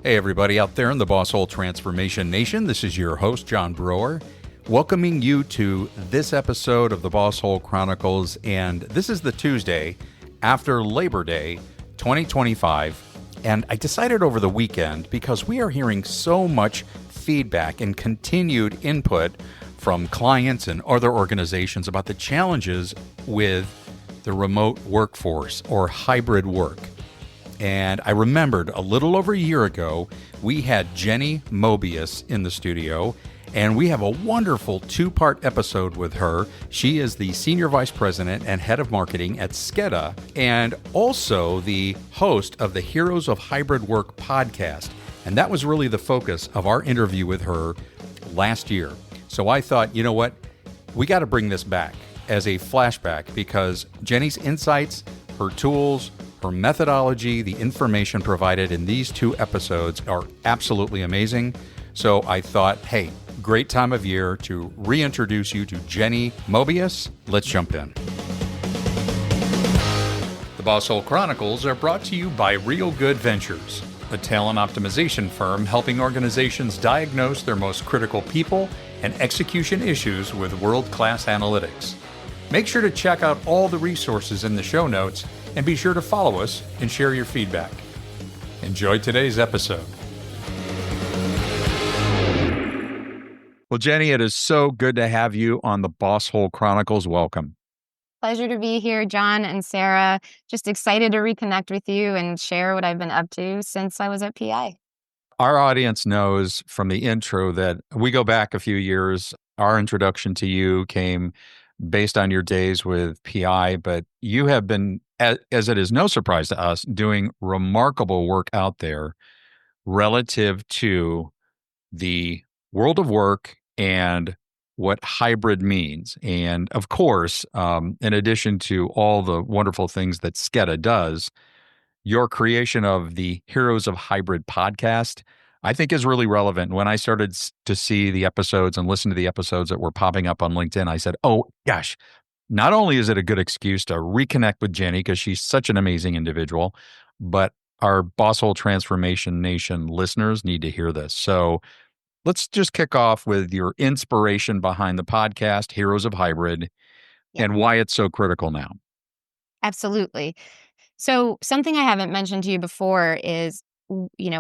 Hey, everybody out there in the Boss Hole Transformation Nation. This is your host, John Brewer, welcoming you to this episode of the Boss Hole Chronicles. And this is the Tuesday after Labor Day 2025. And I decided over the weekend, because we are hearing so much feedback and continued input from clients and other organizations about the challenges with the remote workforce or hybrid work. And I remembered a little over a year ago, we had Jenny Mobius in the studio, and we have a wonderful two-part episode with her. She is the Senior Vice President and Head of Marketing at SKEDDA, and also the host of the Heroes of Hybrid Work podcast. And that was really the focus of our interview with her last year. So I thought, you know what? We got to bring this back as a flashback, because Jenny's insights, her tools, her methodology, the information provided in these two episodes are absolutely amazing. So I thought, hey, great time of year to reintroduce you to Jenny Mobius. Let's jump in. The Boss Hole Chronicles are brought to you by Real Good Ventures, a talent optimization firm helping organizations diagnose their most critical people and execution issues with world-class analytics. Make sure to check out all the resources in the show notes and be sure to follow us and share your feedback. Enjoy today's episode. Well, Jenny, it is so good to have you on the Boss Hole Chronicles. Welcome. Pleasure to be here, John and Sarah. Just excited to reconnect with you and share what I've been up to since I was at PI. Our audience knows from the intro that we go back a few years. Our introduction to you came based on your days with PI, but you have been, as it is no surprise to us, doing remarkable work out there relative to the world of work and what hybrid means. And of course, in addition to all the wonderful things that SKEDDA does, your creation of the Heroes of Hybrid podcast, I think, is really relevant. When I started to see the episodes and listen to the episodes that were popping up on LinkedIn, I said, oh gosh, not only is it a good excuse to reconnect with Jenny because she's such an amazing individual, but our Boss Hole Transformation Nation listeners need to hear this. So let's just kick off with your inspiration behind the podcast, Heroes of Hybrid, and why it's so critical now. Absolutely. So something I haven't mentioned to you before is,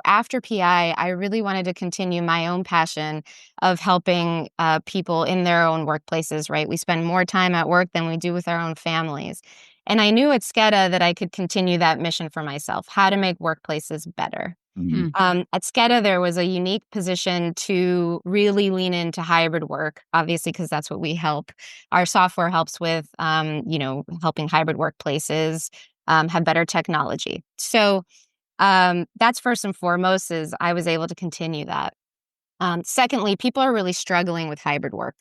after PI, I really wanted to continue my own passion of helping people in their own workplaces, right? We spend more time at work than we do with our own families. And I knew at SKEDDA that I could continue that mission for myself, how to make workplaces better. Mm-hmm. At SKEDDA, there was a unique position to really lean into hybrid work, obviously, because that's what we help. Our software helps with, helping hybrid workplaces have better technology. So that's first and foremost, is I was able to continue that. Secondly, people are really struggling with hybrid work.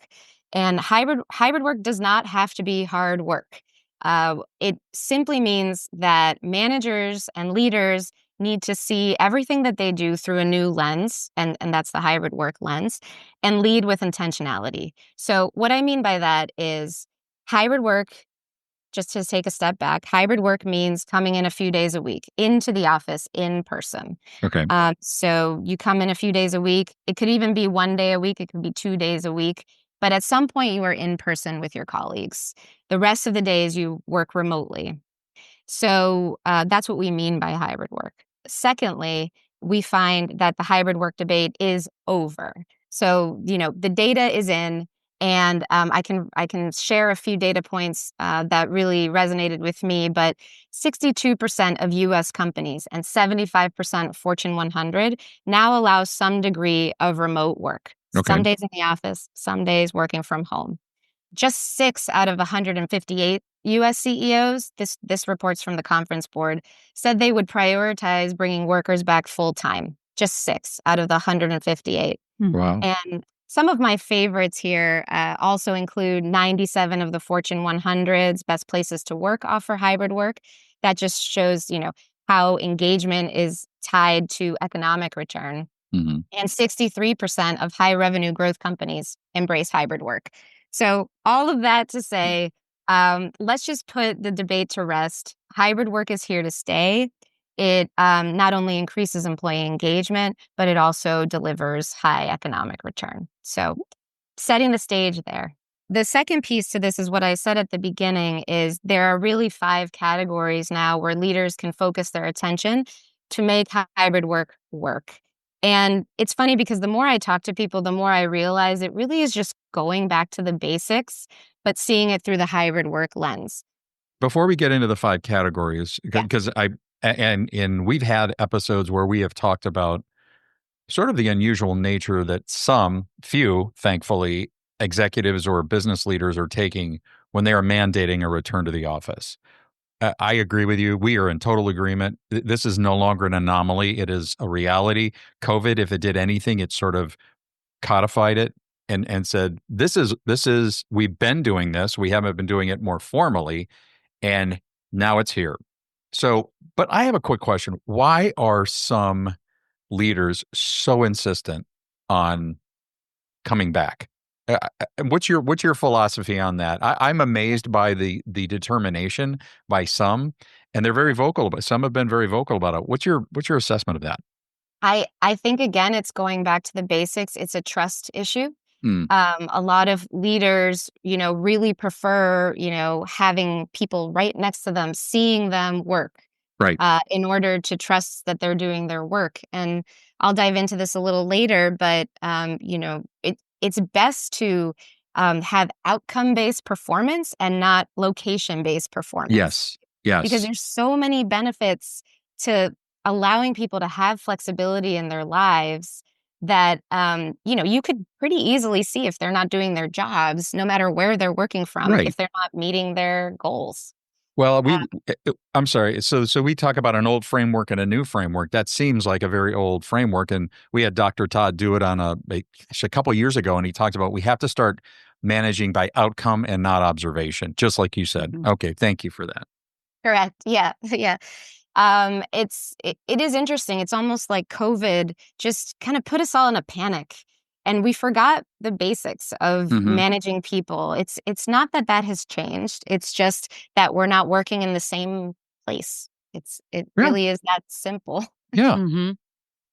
And hybrid work does not have to be hard work. It simply means that managers and leaders need to see everything that they do through a new lens, and that's the hybrid work lens, and lead with intentionality. So what I mean by that is hybrid work, just to take a step back, hybrid work means coming in a few days a week into the office in person. Okay. So you come in a few days a week. It could even be 1 day a week. It could be 2 days a week. But at some point, you are in person with your colleagues. The rest of the days, you work remotely. So that's what we mean by hybrid work. Secondly, we find that the hybrid work debate is over. So, the data is in, and I can share a few data points that really resonated with me. But 62% of U.S. companies and 75% of Fortune 100 now allow some degree of remote work. Okay. Some days in the office, some days working from home. Just 6 out of 158 U.S. CEOs, this report's from the Conference Board, said they would prioritize bringing workers back full-time. Just 6 out of the 158. Wow. And some of my favorites here also include 97 of the Fortune 100's best places to work offer hybrid work. That just shows, how engagement is tied to economic return. Mm-hmm. And 63% of high revenue growth companies embrace hybrid work. So all of that to say, let's just put the debate to rest. Hybrid work is here to stay. it not only increases employee engagement, but it also delivers high economic return. So setting the stage there. The second piece to this is what I said at the beginning is there are really 5 categories now where leaders can focus their attention to make hybrid work work. And it's funny because the more I talk to people, the more I realize it really is just going back to the basics, but seeing it through the hybrid work lens. Before we get into the 5 categories, Yeah. because and we've had episodes where we have talked about sort of the unusual nature that few, thankfully, executives or business leaders are taking when they are mandating a return to the office. I agree with you. We are in total agreement. This is no longer an anomaly. It is a reality. COVID, if it did anything, it sort of codified it and said, this is, we've been doing this. We haven't been doing it more formally. And now it's here. So, but I have a quick question. Why are some leaders so insistent on coming back? What's your philosophy on that? I'm amazed by the determination by some, and they're very vocal about. Some have been very vocal about it. What's your assessment of that? I think, again, it's going back to the basics. It's a trust issue. Hmm. A lot of leaders, really prefer, having people right next to them, seeing them work, Right. in order to trust that they're doing their work. And I'll dive into this a little later, but, it's best to have outcome-based performance and not location-based performance. Yes. Because Yes. there's so many benefits to allowing people to have flexibility in their lives that, you could pretty easily see if they're not doing their jobs, no matter where they're working from, Right. if they're not meeting their goals. Well, Uh, I'm sorry. So we talk about an old framework and a new framework. That seems like a very old framework. And we had Dr. Todd do it on a couple of years ago, and he talked about we have to start managing by outcome and not observation, just like you said. Mhm. Okay, thank you for that. Correct. Yeah. Yeah. It is interesting. It's almost like COVID just kind of put us all in a panic, and we forgot the basics of Hmm. managing people. It's not that that has changed. It's just that we're not working in the same place. It Yeah. really is that simple. Yeah. hmm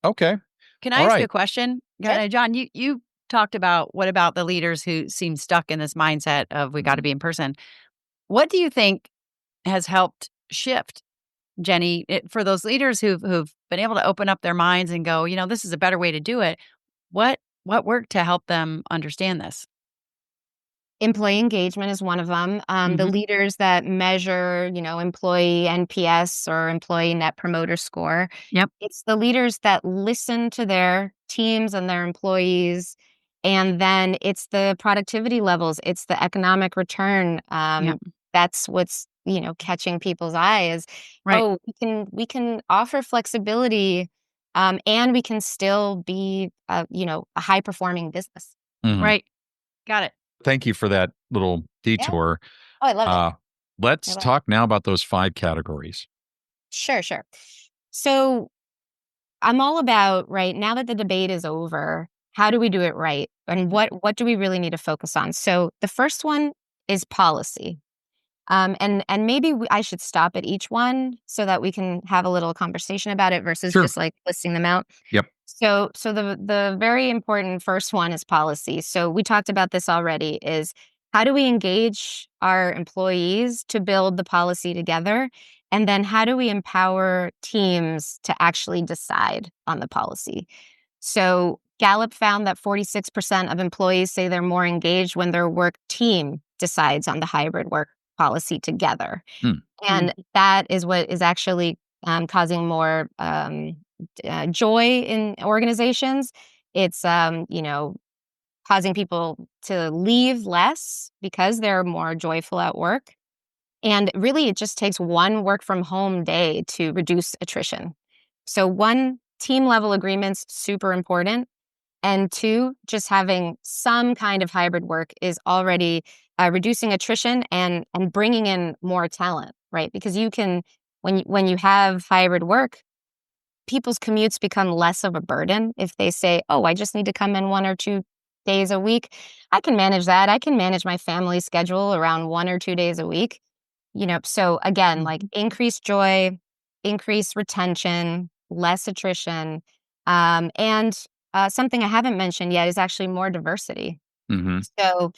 Okay. Can I All ask you a right. question? Sure. John, you talked about what about the leaders who seem stuck in this mindset of we got to be in person? What do you think has helped shift, Jenny, for those leaders who've been able to open up their minds and go, this is a better way to do it? What worked to help them understand this? Employee engagement is one of them. The hmm leaders that measure, employee NPS or employee net promoter score. Yep. It's the leaders that listen to their teams and their employees. And then it's the productivity levels. It's the economic return. Yep. That's what's, catching people's eyes. Right. Oh, we can offer flexibility, and we can still be, a high performing business. Mhm. Right. Got it. Thank you for that little Yeah. detour. Oh, I loved it. Uh, I let's love it. talk now about those 5 categories. Sure, sure. So I'm all about, right, now that the debate is over, how do we do it right? And what do we really need to focus on? So the first one is policy. And maybe I should stop at each one so that we can have a little conversation about it versus Sure. just like listing them out. Yep. So the very important first one is policy. So we talked about this already, is how do we engage our employees to build the policy together? And then how do we empower teams to actually decide on the policy? So Gallup found that 46% of employees say they're more engaged when their work team decides on the hybrid work policy together. Hmm. And that is what is actually causing more joy in organizations. It's, causing people to leave less because they're more joyful at work. And really, it just takes one work from home day to reduce attrition. So, one, team level agreements, super important. And two, just having some kind of hybrid work is already reducing attrition and bringing in more talent, right? Because you can, when you have hybrid work, people's commutes become less of a burden. If they say, "Oh, I just need to come in 1 or 2 days a week," I can manage that. I can manage my family schedule around 1 or 2 days a week. So again, like increased joy, increased retention, less attrition, and something I haven't mentioned yet is actually more diversity. Mm-hmm. So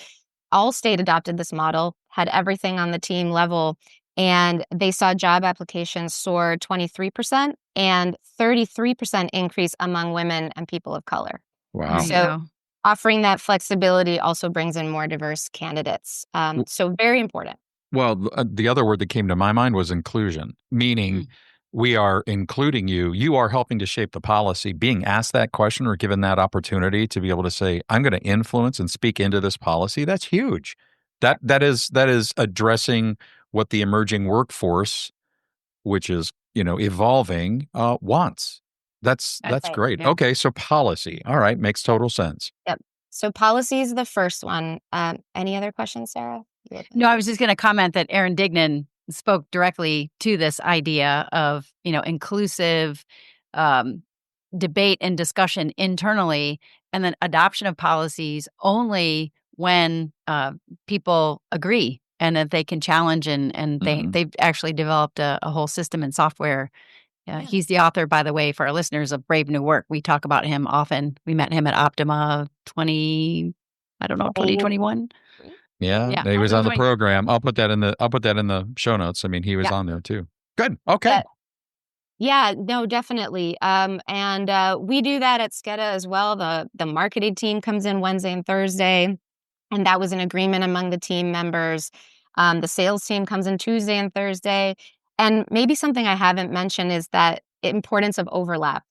Allstate adopted this model, had everything on the team level, and they saw job applications soar 23% and 33% increase among women and people of color. There Wow. you So go. offering that flexibility also brings in more diverse candidates. So very important. Well, the other word that came to my mind was inclusion, meaning we are including you. You are helping to shape the policy. Being asked that question or given that opportunity to be able to say, I'm going to influence and speak into this policy, that's huge. That is addressing what the emerging workforce, which is, evolving, wants. That's Right. great. Yeah. Okay, so policy. All right, makes total sense. Yep. So policy is the first one. Any other questions, Sarah? No, I was just going to comment that Aaron Dignan spoke directly to this idea of, inclusive debate and discussion internally, and then adoption of policies only when people agree and that they can challenge and they've actually developed a whole system and software. He's the author, by the way, for our listeners, of Brave New Work. We talk about him often. We met him at Optima 2021. Yeah, he was on the program. I'll put that in the show notes. I mean, he was on there too. Good. Okay. Yeah, no, definitely. And we do that at SKEDDA as well. The marketing team comes in Wednesday and Thursday, and that was an agreement among the team members. The sales team comes in Tuesday and Thursday. And maybe something I haven't mentioned is that importance of overlap.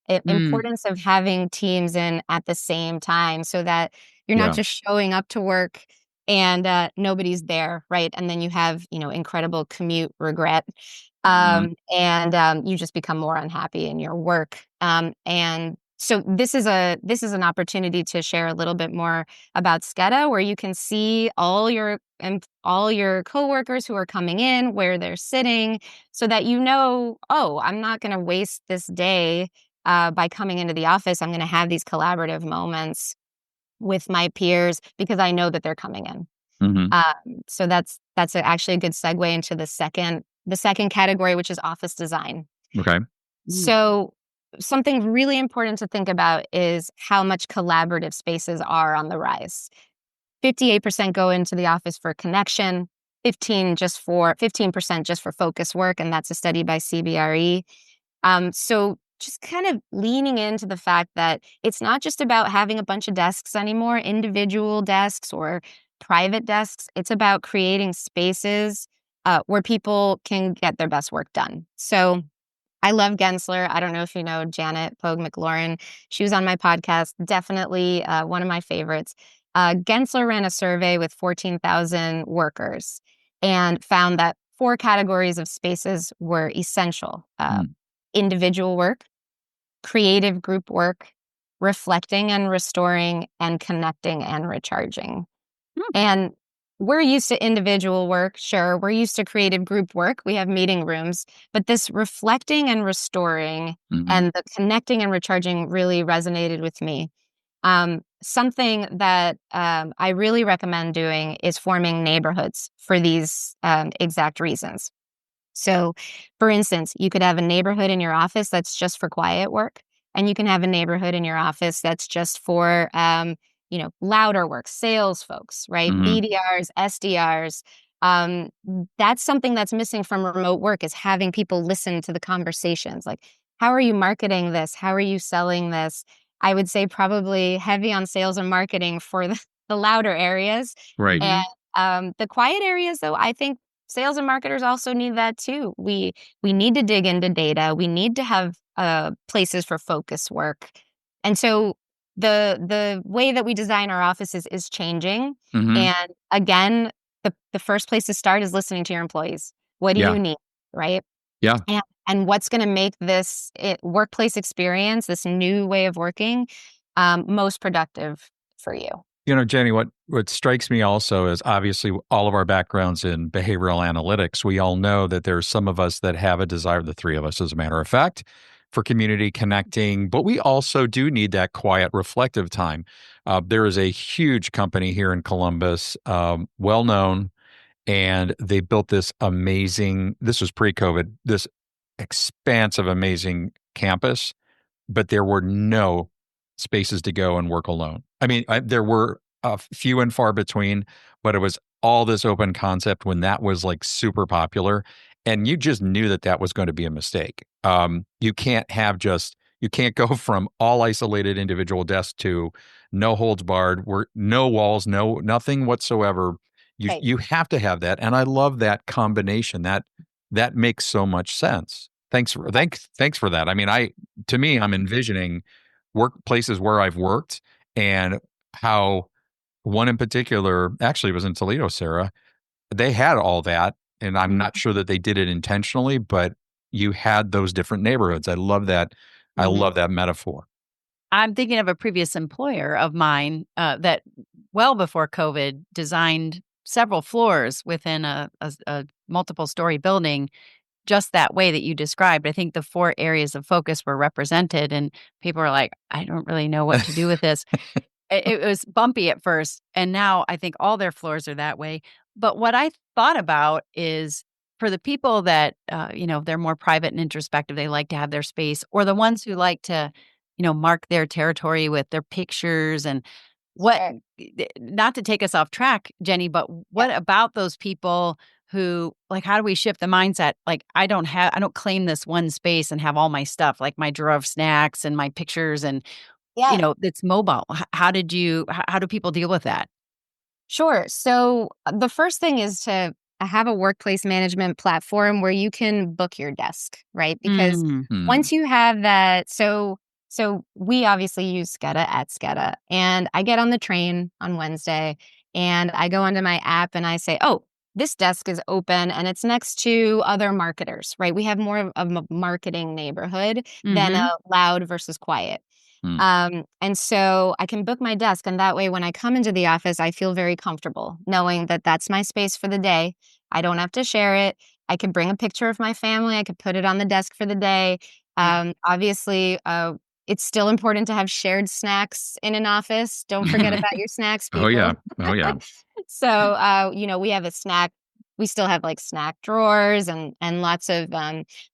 Importance of having teams in at the same time so that you're not just showing up to work and nobody's there, right? And then you have, incredible commute regret, and you just become more unhappy in your work. And so this is an opportunity to share a little bit more about SKEDDA, where you can see all your coworkers who are coming in, where they're sitting, so that oh, I'm not going to waste this day by coming into the office. I'm going to have these collaborative moments with my peers because I know that they're coming in. So that's actually a good segue into the second category, which is office design. Okay. So something really important to think about is how much collaborative spaces are on the rise. 58% go into the office for connection, 15% just for focus work, and that's a study by CBRE. So just kind of leaning into the fact that it's not just about having a bunch of desks anymore, individual desks or private desks. It's about creating spaces where people can get their best work done. So I love Gensler. I don't know if you know Janet Pogue McLaurin. She was on my podcast. Definitely one of my favorites. Gensler ran a survey with 14,000 workers and found that 4 categories of spaces were essential. Individual work, creative group work, reflecting and restoring, and connecting and recharging. And we're used to individual work, sure. We're used to creative group work. We have meeting rooms. But this reflecting and restoring and the connecting and recharging really resonated with me. Something that I really recommend doing is forming neighborhoods for these exact reasons. So, for instance, you could have a neighborhood in your office that's just for quiet work, and you can have a neighborhood in your office that's just for, louder work, sales folks, right? BDRs, SDRs. That's something that's missing from remote work is having people listen to the conversations. Like, how are you marketing this? How are you selling this? I would say probably heavy on sales and marketing for the louder areas. Right. And the quiet areas, though, I think sales and marketers also need that too. We need to dig into data. We need to have places for focus work. And so the way that we design our offices is changing. And again, the first place to start is listening to your employees. What do you need, right? Yeah. And what's going to make this workplace experience, this new way of working, most productive for you? Jenny, what strikes me also is obviously all of our backgrounds in behavioral analytics. We all know that there's some of us that have a desire, the 3 of us, as a matter of fact, for community connecting, but we also do need that quiet, reflective time. There is a huge company here in Columbus, well known, and they built this amazing, this was pre-COVID, this expansive, amazing campus, but there were no spaces to go and work alone. I mean, there were a few and far between, but it was all this open concept when that was like super popular. And you just knew that that was going to be a mistake. You can't you can't go from all isolated individual desks to no holds barred, no walls, nothing whatsoever. Right. You have to have that. And I love that combination. That makes so much sense. Thanks for that. I mean, to me, I'm envisioning workplaces where I've worked and how one in particular actually was in Toledo, Sarah. They had all that, and I'm not sure that they did it intentionally, but you had those different neighborhoods. I love that. I love that metaphor. I'm thinking of a previous employer of mine that well before COVID designed several floors within a multiple story building just that way that you described. I think the 4 areas of focus were represented, and people were like, I don't really know what to do with this. It was bumpy at first, and now I think all their floors are that way. But what I thought about is for the people that, they're more private and introspective, they like to have their space, or the ones who like to, mark their territory with their pictures and what, Sure. not to take us off track, Jenny, but what about those people who, like, how do we shift the mindset? Like, I don't claim this one space and have all my stuff, like my drawer of snacks and my pictures and Yeah. it's mobile. How do people deal with that? Sure. So the first thing is to have a workplace management platform where you can book your desk, right? Because Mm. once you have that, so we obviously use SKEDDA at SKEDDA, and I get on the train on Wednesday and I go onto my app and I say, oh, this desk is open and it's next to other marketers, right? We have more of a marketing neighborhood than a loud versus quiet. And so I can book my desk, and that way when I come into the office, I feel very comfortable knowing that that's my space for the day. I don't have to share it. I could bring a picture of my family. I could put it on the desk for the day. Obviously, it's still important to have shared snacks in an office. Don't forget about your snacks, Oh yeah. people. Oh yeah. So, we have a snack. We still have like snack drawers and lots of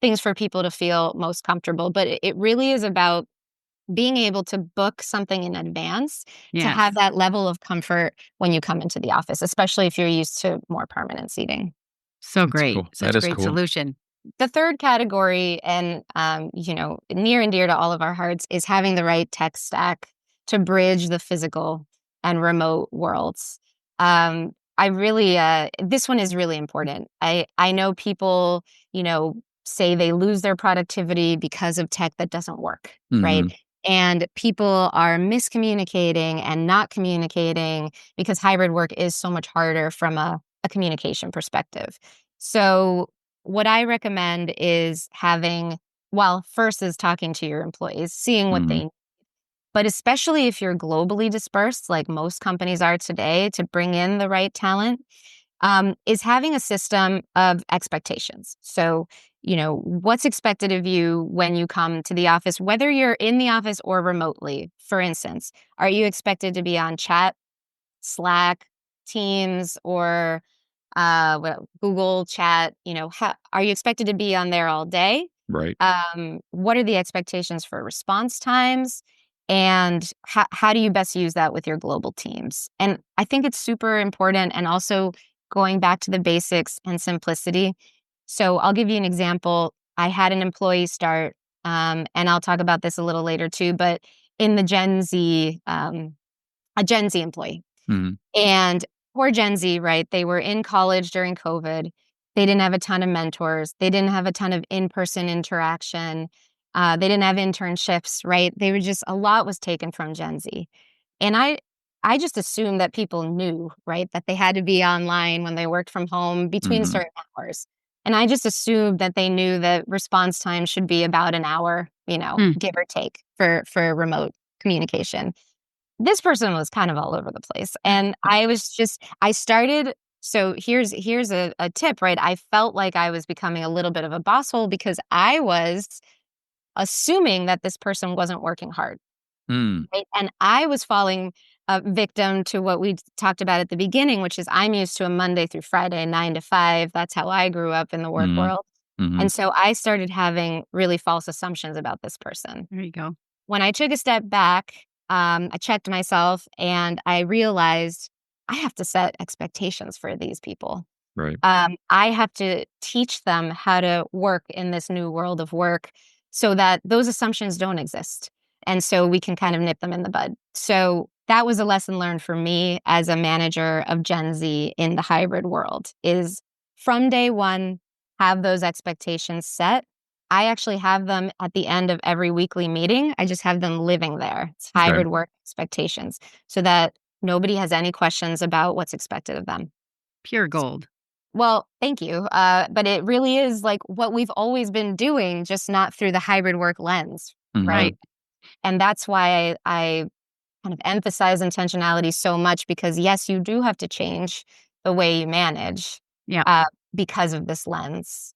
things for people to feel most comfortable. But it really is about being able to book something in advance to have that level of comfort when you come into the office, especially if you're used to more permanent seating. So That's great. cool. Such That a is great cool. solution. The third category, and near and dear to all of our hearts, is having the right tech stack to bridge the physical and remote worlds. I really, this one is really important. I know people, say they lose their productivity because of tech that doesn't work, right? And people are miscommunicating and not communicating because hybrid work is so much harder from a communication perspective. So what I recommend is first is talking to your employees, seeing what they need, but especially if you're globally dispersed, like most companies are today, to bring in the right talent, is having a system of expectations. So, what's expected of you when you come to the office, whether you're in the office or remotely. For instance, are you expected to be on chat, Slack, Teams, or Google Chat? Are you expected to be on there all day? Right. What are the expectations for response times? And how do you best use that with your global teams? And I think it's super important, and also going back to the basics and simplicity. So I'll give you an example. I had an employee start, and I'll talk about this a little later too, but in the a Gen Z employee. And poor Gen Z, right? They were in college during COVID. They didn't have a ton of mentors. They didn't have a ton of in-person interaction. They didn't have internships, right? They were just, a lot was taken from Gen Z. And I just assumed that people knew, right, that they had to be online when they worked from home between certain hours. And I just assumed that they knew that response time should be about an hour, give or take for remote communication. This person was kind of all over the place. And I started, so here's a tip, right? I felt like I was becoming a little bit of a boss hole because I was assuming that this person wasn't working hard. Right? And I was falling a victim to what we talked about at the beginning, which is I'm used to a Monday through Friday, 9 to 5. That's how I grew up in the work world. Mhm. And so I started having really false assumptions about this person. There you go. When I took a step back, I checked myself and I realized I have to set expectations for these people. Right. I have to teach them how to work in this new world of work so that those assumptions don't exist. And so we can kind of nip them in the bud. So that was a lesson learned for me as a manager of Gen Z in the hybrid world is from day one, have those expectations set. I actually have them at the end of every weekly meeting. I just have them living there. It's Okay. hybrid work expectations so that nobody has any questions about what's expected of them. Pure gold. Well, thank you. But it really is like what we've always been doing, just not through the hybrid work lens, Mhm. right? And that's why I kind of emphasize intentionality so much because, yes, you do have to change the way you manage Yeah. because of this lens.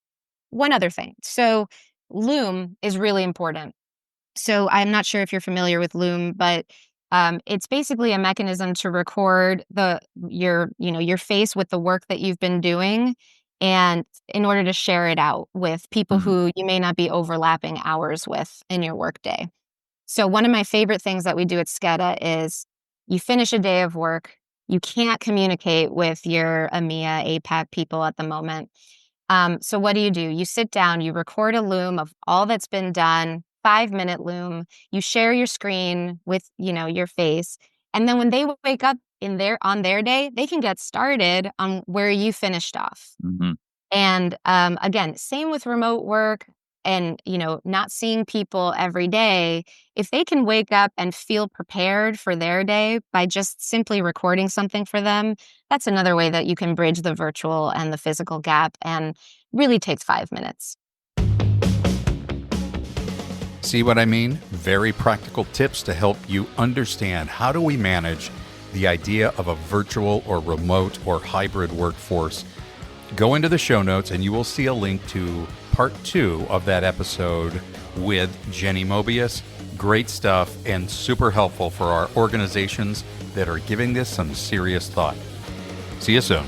One other thing. So, Loom is really important. So I'm not sure if you're familiar with Loom, but it's basically a mechanism to record your face with the work that you've been doing, and in order to share it out with people Mhm. who you may not be overlapping hours with in your workday. So one of my favorite things that we do at SKEDDA is you finish a day of work, you can't communicate with your EMEA, APAC people at the moment. So what do? You sit down, you record a Loom of all that's been done, 5-minute Loom. You share your screen with, your face. And then when they wake up on their day, they can get started on where you finished off. Mhm. And again, same with remote work and, not seeing people every day. If they can wake up and feel prepared for their day by just simply recording something for them, that's another way that you can bridge the virtual and the physical gap and really takes 5 minutes. See what I mean? Very practical tips to help you understand how do we manage the idea of a virtual or remote or hybrid workforce. Go into the show notes and you will see a link to part 2 of that episode with Jenny Mobius. Great stuff and super helpful for our organizations that are giving this some serious thought. See you soon.